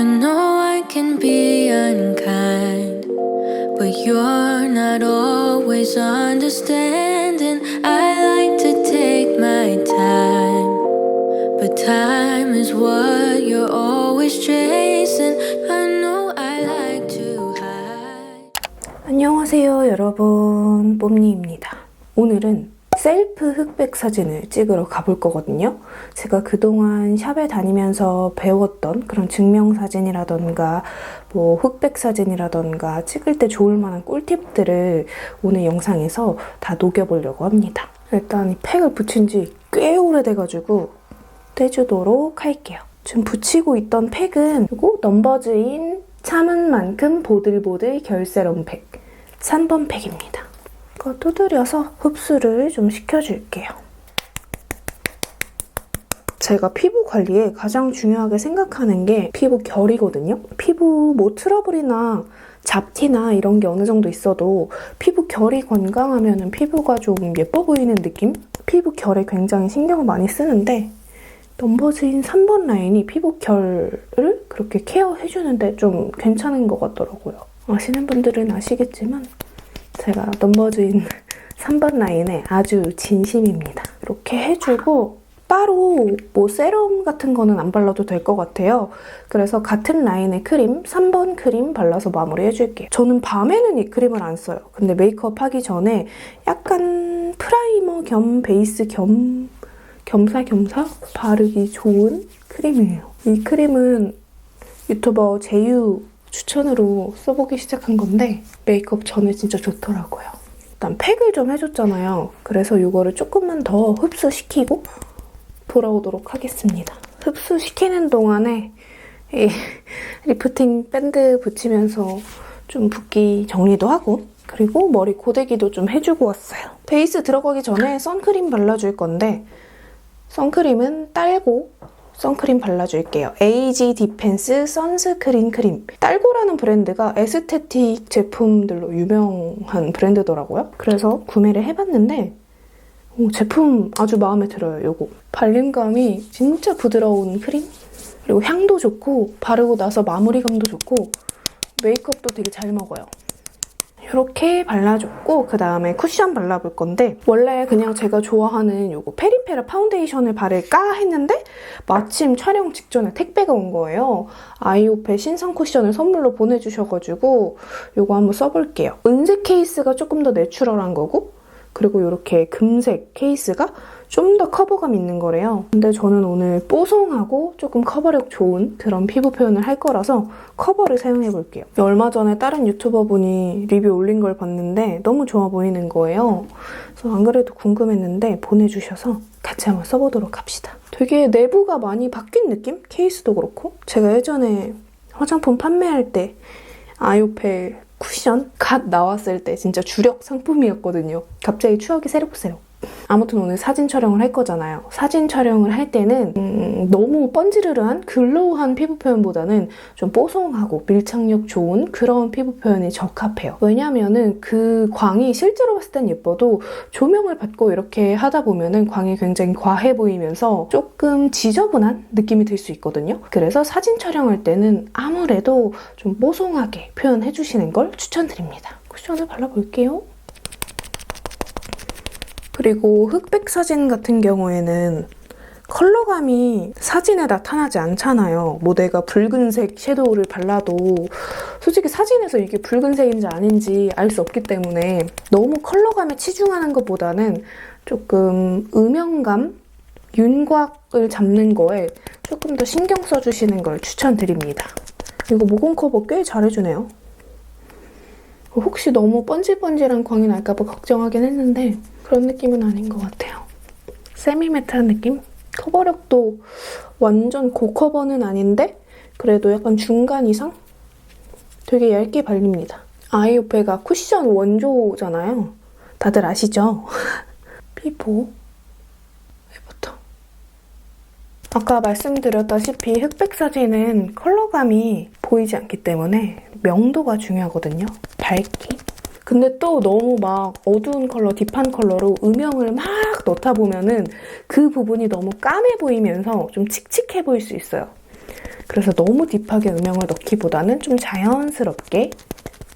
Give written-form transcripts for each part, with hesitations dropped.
I know I can be unkind, but you're not always understanding. I like to take my time, but time is what you're always chasing. I know I like to hide. 안녕하세요 여러분, 뽐니입니다. 오늘은 셀프 흑백 사진을 찍으러 가볼 거거든요. 제가 그동안 샵에 다니면서 배웠던 그런 증명사진이라던가 뭐 흑백 사진이라던가 찍을 때 좋을 만한 꿀팁들을 오늘 영상에서 다 녹여보려고 합니다. 일단 이 팩을 붙인 지 꽤 오래돼가지고 떼주도록 할게요. 지금 붙이고 있던 팩은 이거 넘버즈인 참은 만큼 보들보들 결세럼 팩 3번 팩입니다. 이거 두드려서 흡수를 좀 시켜줄게요. 제가 피부 관리에 가장 중요하게 생각하는 게 피부 결이거든요. 피부 뭐 트러블이나 잡티나 이런 게 어느 정도 있어도 피부 결이 건강하면 피부가 좀 예뻐 보이는 느낌? 피부 결에 굉장히 신경을 많이 쓰는데 넘버즈인 3번 라인이 피부 결을 그렇게 케어해주는데 좀 괜찮은 것 같더라고요. 아시는 분들은 아시겠지만 제가 넘버즈인 3번 라인에 아주 진심입니다. 이렇게 해주고 따로 뭐 세럼 같은 거는 안 발라도 될 것 같아요. 그래서 같은 라인의 크림, 3번 크림 발라서 마무리해줄게요. 저는 밤에는 이 크림을 안 써요. 근데 메이크업 하기 전에 약간 프라이머 겸 베이스 겸 겸사겸사 바르기 좋은 크림이에요. 이 크림은 유튜버 제유 추천으로 써보기 시작한 건데 메이크업 전에 진짜 좋더라고요. 일단 팩을 좀 해줬잖아요. 그래서 이거를 조금만 더 흡수시키고 돌아오도록 하겠습니다. 흡수시키는 동안에 이 리프팅 밴드 붙이면서 좀 붓기 정리도 하고 그리고 머리 고데기도 좀 해주고 왔어요. 베이스 들어가기 전에 선크림 발라줄 건데 선크림은 딸고 선크림 발라줄게요. 에이지 디펜스 선스크린 크림. 딸고라는 브랜드가 에스테틱 제품들로 유명한 브랜드더라고요. 그래서 구매를 해봤는데 제품 아주 마음에 들어요. 요거 발림감이 진짜 부드러운 크림? 그리고 향도 좋고 바르고 나서 마무리감도 좋고 메이크업도 되게 잘 먹어요. 이렇게 발라줬고 그 다음에 쿠션 발라볼 건데 원래 그냥 제가 좋아하는 요거 페리페라 파운데이션을 바를까 했는데 마침 촬영 직전에 택배가 온 거예요. 아이오페 신상 쿠션을 선물로 보내주셔가지고 요거 한번 써볼게요. 은색 케이스가 조금 더 내추럴한 거고 그리고 이렇게 금색 케이스가 좀 더 커버감 있는 거래요. 근데 저는 오늘 뽀송하고 조금 커버력 좋은 그런 피부 표현을 할 거라서 커버를 사용해볼게요. 얼마 전에 다른 유튜버분이 리뷰 올린 걸 봤는데 너무 좋아 보이는 거예요. 그래서 안 그래도 궁금했는데 보내주셔서 같이 한번 써보도록 합시다. 되게 내부가 많이 바뀐 느낌? 케이스도 그렇고. 제가 예전에 화장품 판매할 때 아이오페 쿠션 갓 나왔을 때 진짜 주력 상품이었거든요. 갑자기 추억이 새록새록. 아무튼 오늘 사진 촬영을 할 거잖아요. 사진 촬영을 할 때는 너무 번지르르한 글로우한 피부 표현보다는 좀 뽀송하고 밀착력 좋은 그런 피부 표현이 적합해요. 왜냐면은 그 광이 실제로 봤을 땐 예뻐도 조명을 받고 이렇게 하다 보면은 광이 굉장히 과해 보이면서 조금 지저분한 느낌이 들 수 있거든요. 그래서 사진 촬영할 때는 아무래도 좀 뽀송하게 표현해 주시는 걸 추천드립니다. 쿠션을 발라볼게요. 그리고 흑백 사진 같은 경우에는 컬러감이 사진에 나타나지 않잖아요. 뭐 내가 붉은색 섀도우를 발라도 솔직히 사진에서 이게 붉은색인지 아닌지 알 수 없기 때문에 너무 컬러감에 치중하는 것보다는 조금 음영감, 윤곽을 잡는 거에 조금 더 신경 써주시는 걸 추천드립니다. 이거 모공 커버 꽤 잘해주네요. 혹시 너무 번질번질한 광이 날까봐 걱정하긴 했는데 그런 느낌은 아닌 것 같아요. 세미매트한 느낌? 커버력도 완전 고커버는 아닌데 그래도 약간 중간 이상? 되게 얇게 발립니다. 아이오페가 쿠션 원조잖아요. 다들 아시죠? 피부 부터 아까 말씀드렸다시피 흑백 사진은 컬러감이 보이지 않기 때문에 명도가 중요하거든요. 밝기. 근데 또 너무 막 어두운 컬러, 딥한 컬러로 음영을 막 넣다 보면은 그 부분이 너무 까매 보이면서 좀 칙칙해 보일 수 있어요. 그래서 너무 딥하게 음영을 넣기보다는 좀 자연스럽게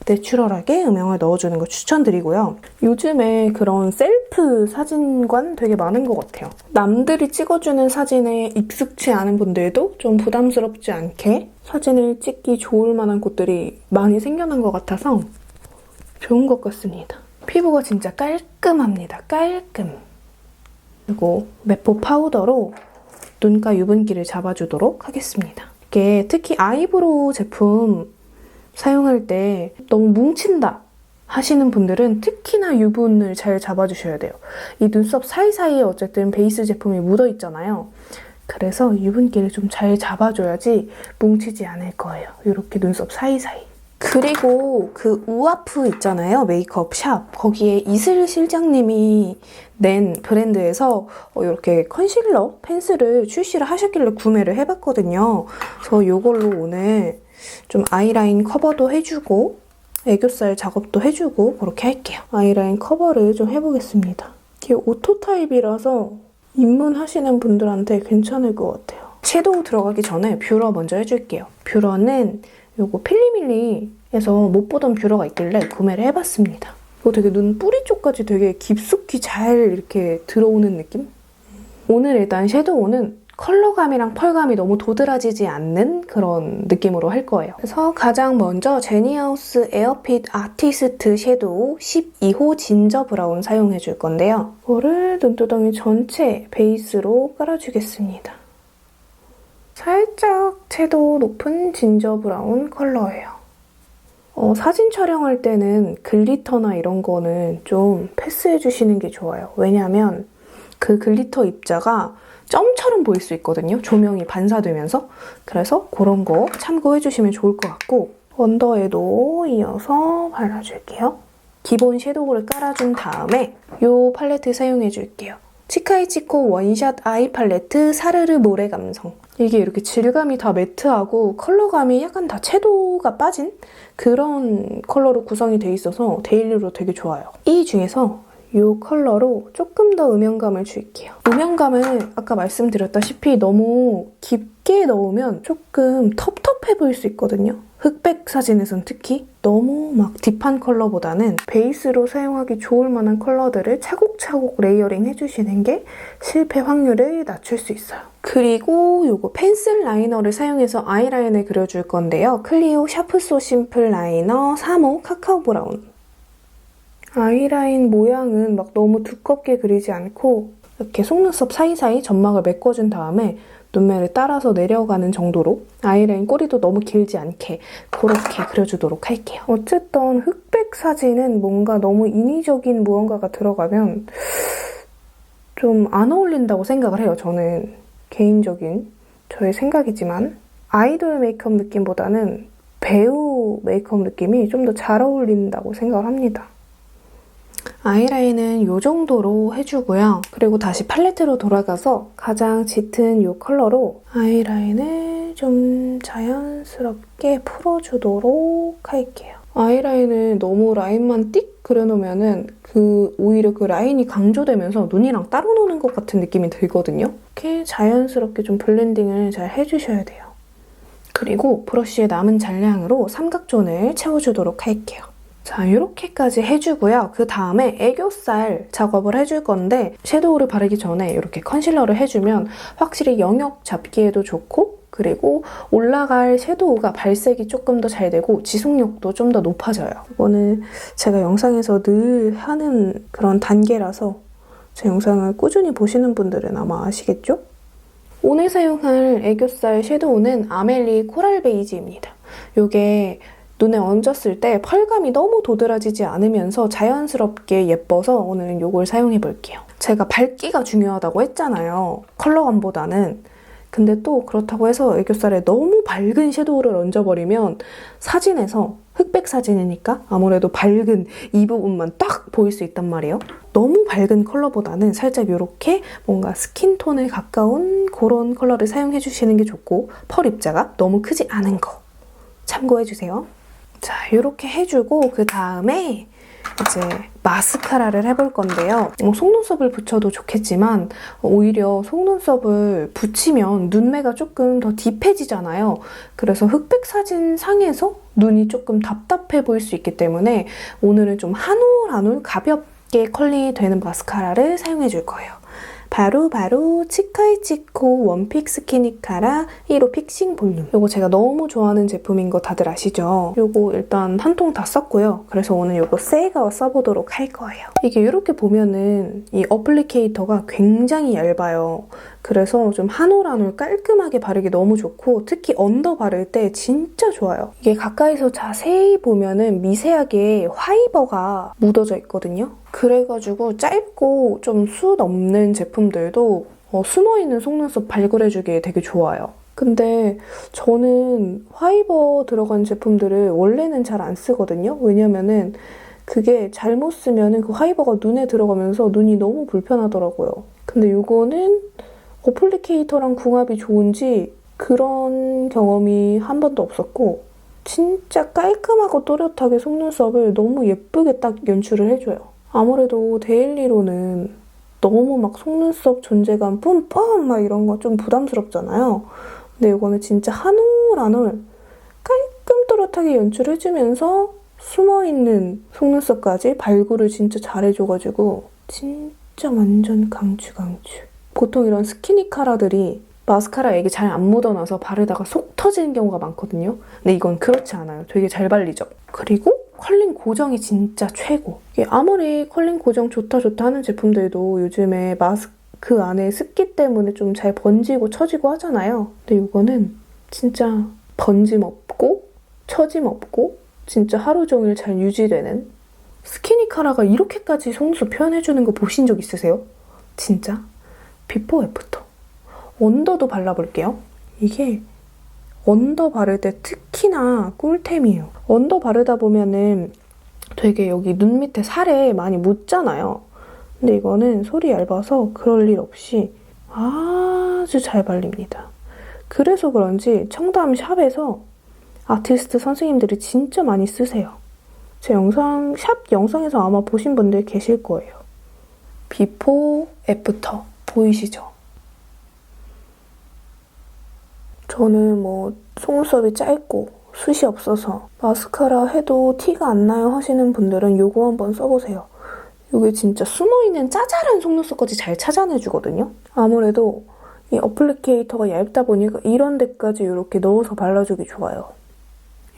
내추럴하게 음영을 넣어주는 거 추천드리고요. 요즘에 그런 셀프 사진관 되게 많은 것 같아요. 남들이 찍어주는 사진에 익숙치 않은 분들도 좀 부담스럽지 않게 사진을 찍기 좋을 만한 곳들이 많이 생겨난 것 같아서 좋은 것 같습니다. 피부가 진짜 깔끔합니다. 깔끔. 그리고 메포 파우더로 눈가 유분기를 잡아주도록 하겠습니다. 이게 특히 아이브로우 제품 사용할 때 너무 뭉친다 하시는 분들은 특히나 유분을 잘 잡아주셔야 돼요. 이 눈썹 사이사이에 어쨌든 베이스 제품이 묻어있잖아요. 그래서 유분기를 좀 잘 잡아줘야지 뭉치지 않을 거예요. 이렇게 눈썹 사이사이. 그리고 그 우아프 있잖아요. 메이크업 샵. 거기에 이슬 실장님이 낸 브랜드에서 이렇게 컨실러 펜슬을 출시를 하셨길래 구매를 해봤거든요. 그래서 이걸로 오늘 좀 아이라인 커버도 해주고 애교살 작업도 해주고 그렇게 할게요. 아이라인 커버를 좀 해보겠습니다. 이게 오토 타입이라서 입문하시는 분들한테 괜찮을 것 같아요. 섀도우 들어가기 전에 뷰러 먼저 해줄게요. 뷰러는 요거 필리밀리에서 못 보던 뷰러가 있길래 구매를 해봤습니다. 이거 되게 눈 뿌리 쪽까지 되게 깊숙이 잘 이렇게 들어오는 느낌? 오늘 일단 섀도우는 컬러감이랑 펄감이 너무 도드라지지 않는 그런 느낌으로 할 거예요. 그래서 가장 먼저 제니하우스 에어핏 아티스트 섀도우 12호 진저 브라운 사용해줄 건데요. 이거를 눈두덩이 전체 베이스로 깔아주겠습니다. 살짝 채도 높은 진저 브라운 컬러예요. 사진 촬영할 때는 글리터나 이런 거는 좀 패스해주시는 게 좋아요. 왜냐하면 그 글리터 입자가 점처럼 보일 수 있거든요. 조명이 반사되면서. 그래서 그런 거 참고해주시면 좋을 것 같고 언더에도 이어서 발라줄게요. 기본 섀도우를 깔아준 다음에 이 팔레트 사용해줄게요. 치카이치코 원샷 아이 팔레트 사르르 모래 감성. 이게 이렇게 질감이 다 매트하고 컬러감이 약간 다 채도가 빠진 그런 컬러로 구성이 돼 있어서 데일리로 되게 좋아요. 이 중에서 이 컬러로 조금 더 음영감을 줄게요. 음영감을 아까 말씀드렸다시피 너무 깊게 넣으면 조금 텁텁해 보일 수 있거든요. 흑백 사진에선 특히 너무 막 딥한 컬러보다는 베이스로 사용하기 좋을 만한 컬러들을 차곡차곡 레이어링 해주시는 게 실패 확률을 낮출 수 있어요. 그리고 이거 펜슬 라이너를 사용해서 아이라인을 그려줄 건데요. 클리오 샤프소 심플 라이너 3호 카카오 브라운. 아이라인 모양은 막 너무 두껍게 그리지 않고 이렇게 속눈썹 사이사이 점막을 메꿔준 다음에 눈매를 따라서 내려가는 정도로 아이라인 꼬리도 너무 길지 않게 그렇게 그려주도록 할게요. 어쨌든 흑백 사진은 뭔가 너무 인위적인 무언가가 들어가면 좀 안 어울린다고 생각을 해요. 저는 개인적인 저의 생각이지만 아이돌 메이크업 느낌보다는 배우 메이크업 느낌이 좀 더 잘 어울린다고 생각을 합니다. 아이라인은 이 정도로 해주고요. 그리고 다시 팔레트로 돌아가서 가장 짙은 이 컬러로 아이라인을 좀 자연스럽게 풀어주도록 할게요. 아이라인을 너무 라인만 띡 그려놓으면 오히려 그 라인이 강조되면서 눈이랑 따로 노는 것 같은 느낌이 들거든요. 이렇게 자연스럽게 좀 블렌딩을 잘 해주셔야 돼요. 그리고 브러쉬의 남은 잔량으로 삼각존을 채워주도록 할게요. 자, 이렇게까지 해주고요. 그 다음에 애교살 작업을 해줄 건데 섀도우를 바르기 전에 이렇게 컨실러를 해주면 확실히 영역 잡기에도 좋고 그리고 올라갈 섀도우가 발색이 조금 더 잘 되고 지속력도 좀 더 높아져요. 이거는 제가 영상에서 늘 하는 그런 단계라서 제 영상을 꾸준히 보시는 분들은 아마 아시겠죠? 오늘 사용할 애교살 섀도우는 아멜리 코랄 베이지입니다. 이게 눈에 얹었을 때 펄감이 너무 도드라지지 않으면서 자연스럽게 예뻐서 오늘은 이걸 사용해볼게요. 제가 밝기가 중요하다고 했잖아요. 컬러감보다는. 근데 또 그렇다고 해서 애교살에 너무 밝은 섀도우를 얹어버리면 사진에서 흑백 사진이니까 아무래도 밝은 이 부분만 딱 보일 수 있단 말이에요. 너무 밝은 컬러보다는 살짝 이렇게 뭔가 스킨톤에 가까운 그런 컬러를 사용해주시는 게 좋고 펄 입자가 너무 크지 않은 거 참고해주세요. 자, 이렇게 해주고 그 다음에 이제 마스카라를 해볼 건데요. 속눈썹을 붙여도 좋겠지만 오히려 속눈썹을 붙이면 눈매가 조금 더 딥해지잖아요. 그래서 흑백 사진 상에서 눈이 조금 답답해 보일 수 있기 때문에 오늘은 좀 한 올 한 올 가볍게 컬링이 되는 마스카라를 사용해 줄 거예요. 바로 치카이치코 원픽 스키니카라 1호 픽싱 볼륨. 이거 제가 너무 좋아하는 제품인 거 다들 아시죠? 이거 일단 한 통 다 썼고요. 그래서 오늘 이거 세이가 써보도록 할 거예요. 이게 이렇게 보면은 이 어플리케이터가 굉장히 얇아요. 그래서 좀 한 올 한 올 깔끔하게 바르기 너무 좋고 특히 언더 바를 때 진짜 좋아요. 이게 가까이서 자세히 보면은 미세하게 화이버가 묻어져 있거든요. 그래가지고 짧고 좀 숱 없는 제품들도 숨어있는 속눈썹 발굴해주기에 되게 좋아요. 근데 저는 화이버 들어간 제품들을 원래는 잘 안 쓰거든요. 왜냐면은 그게 잘못 쓰면은 그 화이버가 눈에 들어가면서 눈이 너무 불편하더라고요. 근데 이거는 어플리케이터랑 궁합이 좋은지 그런 경험이 한 번도 없었고 진짜 깔끔하고 또렷하게 속눈썹을 너무 예쁘게 딱 연출을 해줘요. 아무래도 데일리로는 너무 막 속눈썹 존재감 뿜뿜 막 이런 거 좀 부담스럽잖아요. 근데 이거는 진짜 한 올 한 올 깔끔 또렷하게 연출해주면서 숨어있는 속눈썹까지 발굴을 진짜 잘해줘가지고 진짜 완전 강추. 보통 이런 스키니 카라들이 마스카라 액이 잘 안 묻어나서 바르다가 속 터지는 경우가 많거든요. 근데 이건 그렇지 않아요. 되게 잘 발리죠. 그리고 컬링 고정이 진짜 최고. 이게 아무리 컬링 고정 좋다 하는 제품들도 요즘에 마스크 안에 습기 때문에 좀 잘 번지고 처지고 하잖아요. 근데 이거는 진짜 번짐 없고 처짐 없고 진짜 하루 종일 잘 유지되는 스키니 카라가 이렇게까지 속눈썹 표현해주는 거 보신 적 있으세요? 진짜? 비포 애프터. 언더도 발라볼게요. 이게 언더 바를 때 특히나 꿀템이에요. 언더 바르다 보면은 되게 여기 눈 밑에 살에 많이 묻잖아요. 근데 이거는 솔이 얇아서 그럴 일 없이 아주 잘 발립니다. 그래서 그런지 청담 샵에서 아티스트 선생님들이 진짜 많이 쓰세요. 제 샵 영상에서 아마 보신 분들 계실 거예요. 비포 애프터 보이시죠? 저는 속눈썹이 짧고 숱이 없어서 마스카라 해도 티가 안 나요 하시는 분들은 이거 한번 써보세요. 이게 진짜 숨어있는 짜잘한 속눈썹까지 잘 찾아내주거든요. 아무래도 이 어플리케이터가 얇다 보니까 이런 데까지 이렇게 넣어서 발라주기 좋아요.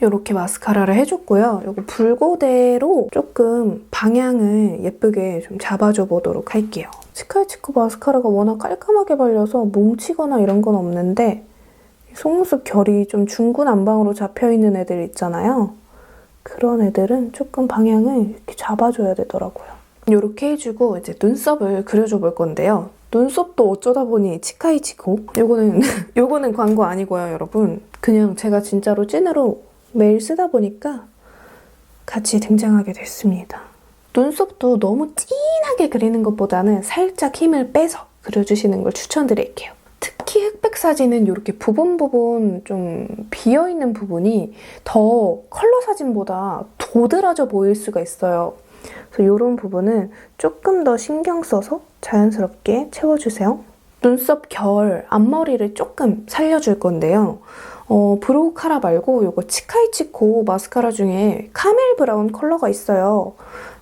이렇게 마스카라를 해줬고요. 이거 붉고대로 조금 방향을 예쁘게 좀 잡아줘 보도록 할게요. 치카이치코 마스카라가 워낙 깔끔하게 발려서 뭉치거나 이런 건 없는데 속눈썹 결이 좀 중구난방으로 잡혀있는 애들 있잖아요. 그런 애들은 조금 방향을 이렇게 잡아줘야 되더라고요. 이렇게 해주고 이제 눈썹을 그려줘 볼 건데요. 눈썹도 어쩌다 보니 치카이치코. 요거는 광고 아니고요, 여러분. 그냥 제가 진짜로 찐으로 매일 쓰다 보니까 같이 등장하게 됐습니다. 눈썹도 너무 진하게 그리는 것보다는 살짝 힘을 빼서 그려주시는 걸 추천드릴게요. 특히 흑백 사진은 이렇게 부분 좀 비어있는 부분이 더 컬러 사진보다 도드라져 보일 수가 있어요. 그래서 이런 부분은 조금 더 신경 써서 자연스럽게 채워주세요. 눈썹 결, 앞머리를 조금 살려줄 건데요. 브로우 카라 말고 이거 치카이치코 마스카라 중에 카멜 브라운 컬러가 있어요.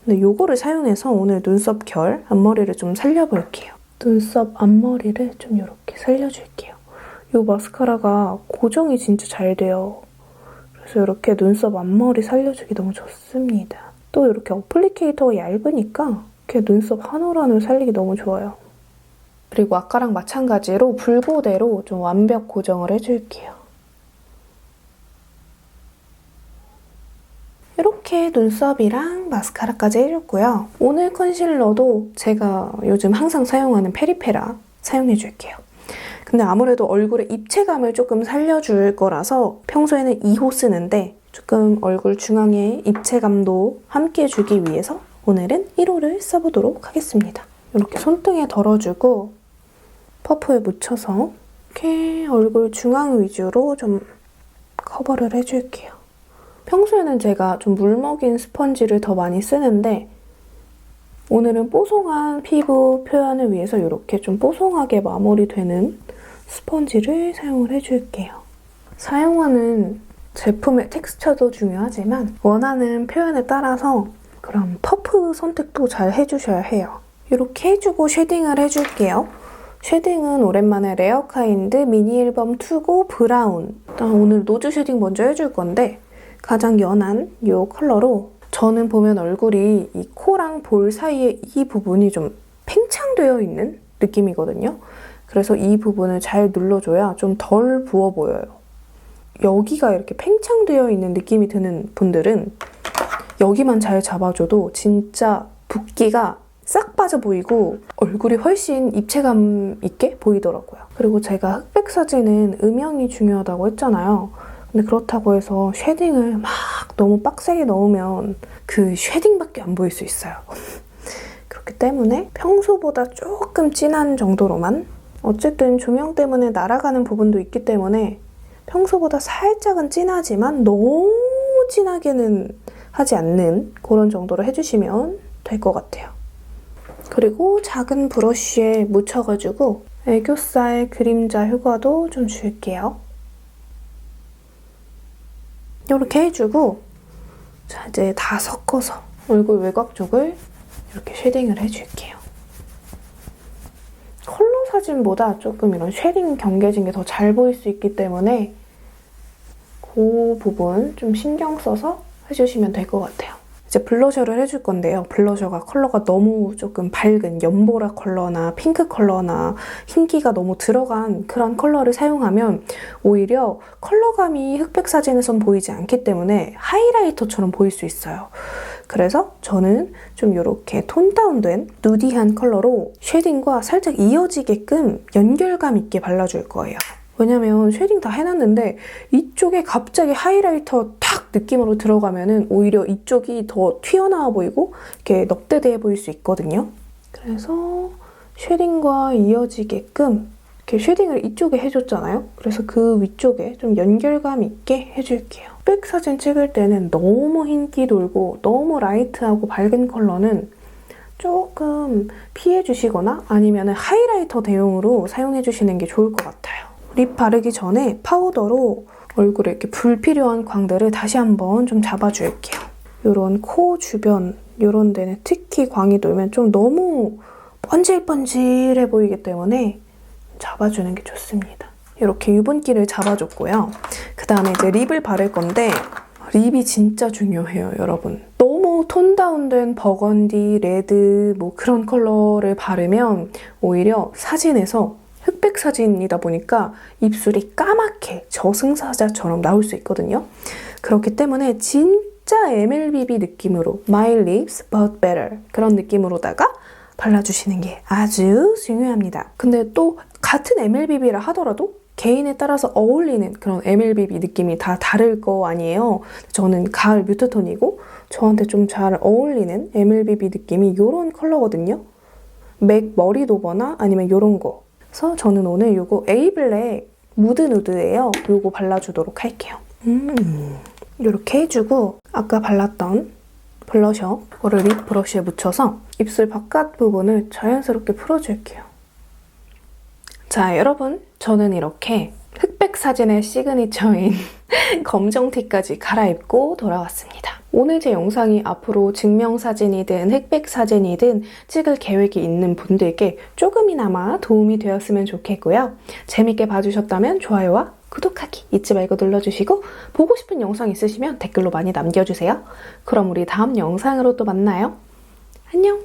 근데 이거를 사용해서 오늘 눈썹 결, 앞머리를 좀 살려볼게요. 눈썹 앞머리를 좀 이렇게 살려줄게요. 이 마스카라가 고정이 진짜 잘 돼요. 그래서 이렇게 눈썹 앞머리 살려주기 너무 좋습니다. 또 이렇게 어플리케이터가 얇으니까 이렇게 눈썹 한 올 한 올 살리기 너무 좋아요. 그리고 아까랑 마찬가지로 붉고대로 좀 완벽 고정을 해줄게요. 이렇게 눈썹이랑 마스카라까지 해줬고요. 오늘 컨실러도 제가 요즘 항상 사용하는 페리페라 사용해줄게요. 근데 아무래도 얼굴에 입체감을 조금 살려줄 거라서 평소에는 2호 쓰는데 조금 얼굴 중앙에 입체감도 함께 주기 위해서 오늘은 1호를 써보도록 하겠습니다. 이렇게 손등에 덜어주고 퍼프에 묻혀서 이렇게 얼굴 중앙 위주로 좀 커버를 해줄게요. 평소에는 제가 좀 물먹인 스펀지를 더 많이 쓰는데 오늘은 뽀송한 피부 표현을 위해서 이렇게 좀 뽀송하게 마무리되는 스펀지를 사용을 해줄게요. 사용하는 제품의 텍스처도 중요하지만 원하는 표현에 따라서 그럼 퍼프 선택도 잘 해주셔야 해요. 이렇게 해주고 쉐딩을 해줄게요. 쉐딩은 오랜만에 레어카인드 미니 앨범 투고 브라운. 일단 오늘 노즈 쉐딩 먼저 해줄 건데 가장 연한 이 컬러로 저는 보면 얼굴이 이 코랑 볼 사이에 이 부분이 좀 팽창되어 있는 느낌이거든요. 그래서 이 부분을 잘 눌러줘야 좀 덜 부어 보여요. 여기가 이렇게 팽창되어 있는 느낌이 드는 분들은 여기만 잘 잡아줘도 진짜 붓기가 싹 빠져 보이고 얼굴이 훨씬 입체감 있게 보이더라고요. 그리고 제가 흑백 사진은 음영이 중요하다고 했잖아요. 근데 그렇다고 해서 쉐딩을 막 너무 빡세게 넣으면 그 쉐딩밖에 안 보일 수 있어요. 그렇기 때문에 평소보다 조금 진한 정도로만, 어쨌든 조명 때문에 날아가는 부분도 있기 때문에 평소보다 살짝은 진하지만 너무 진하게는 하지 않는 그런 정도로 해주시면 될 것 같아요. 그리고 작은 브러쉬에 묻혀가지고 애교살 그림자 효과도 좀 줄게요. 이렇게 해주고 자 이제 다 섞어서 얼굴 외곽 쪽을 이렇게 쉐딩을 해줄게요. 컬러 사진보다 조금 이런 쉐딩 경계진 게 더 잘 보일 수 있기 때문에 그 부분 좀 신경 써서 해주시면 될 것 같아요. 이제 블러셔를 해줄 건데요. 블러셔가 컬러가 너무 조금 밝은 연보라 컬러나 핑크 컬러나 흰기가 너무 들어간 그런 컬러를 사용하면 오히려 컬러감이 흑백 사진에선 보이지 않기 때문에 하이라이터처럼 보일 수 있어요. 그래서 저는 좀 이렇게 톤 다운된 누디한 컬러로 쉐딩과 살짝 이어지게끔 연결감 있게 발라줄 거예요. 왜냐면 쉐딩 다 해놨는데 이쪽에 갑자기 하이라이터 탁 느낌으로 들어가면은 오히려 이쪽이 더 튀어나와 보이고 이렇게 넙대대해 보일 수 있거든요. 그래서 쉐딩과 이어지게끔 이렇게 쉐딩을 이쪽에 해줬잖아요. 그래서 그 위쪽에 좀 연결감 있게 해줄게요. 흑백 사진 찍을 때는 너무 흰기 돌고 너무 라이트하고 밝은 컬러는 조금 피해주시거나 아니면 하이라이터 대용으로 사용해주시는 게 좋을 것 같아요. 립 바르기 전에 파우더로 얼굴에 이렇게 불필요한 광들을 다시 한번 좀 잡아줄게요. 이런 코 주변 이런 데는 특히 광이 돌면 좀 너무 번질번질해 보이기 때문에 잡아주는 게 좋습니다. 이렇게 유분기를 잡아줬고요. 그다음에 이제 립을 바를 건데 립이 진짜 중요해요, 여러분. 너무 톤 다운된 버건디, 레드 뭐 그런 컬러를 바르면 오히려 사진에서 흑백 사진이다 보니까 입술이 까맣게 저승사자처럼 나올 수 있거든요. 그렇기 때문에 진짜 MLBB 느낌으로 My lips but better 그런 느낌으로다가 발라주시는 게 아주 중요합니다. 근데 또 같은 MLBB라 하더라도 개인에 따라서 어울리는 그런 MLBB 느낌이 다 다를 거 아니에요. 저는 가을 뮤트톤이고 저한테 좀 잘 어울리는 MLBB 느낌이 이런 컬러거든요. 맥 머리 도버나 아니면 이런 거. 그래서 저는 오늘 이거 에이블랙 무드 누드예요. 이거 발라주도록 할게요. 이렇게 해주고 아까 발랐던 블러셔 이거를 립 브러쉬에 묻혀서 입술 바깥 부분을 자연스럽게 풀어줄게요. 자, 여러분 저는 이렇게 흑백 사진의 시그니처인 검정티까지 갈아입고 돌아왔습니다. 오늘 제 영상이 앞으로 증명사진이든 흑백 사진이든 찍을 계획이 있는 분들께 조금이나마 도움이 되었으면 좋겠고요. 재밌게 봐주셨다면 좋아요와 구독하기 잊지 말고 눌러주시고 보고 싶은 영상 있으시면 댓글로 많이 남겨주세요. 그럼 우리 다음 영상으로 또 만나요. 안녕!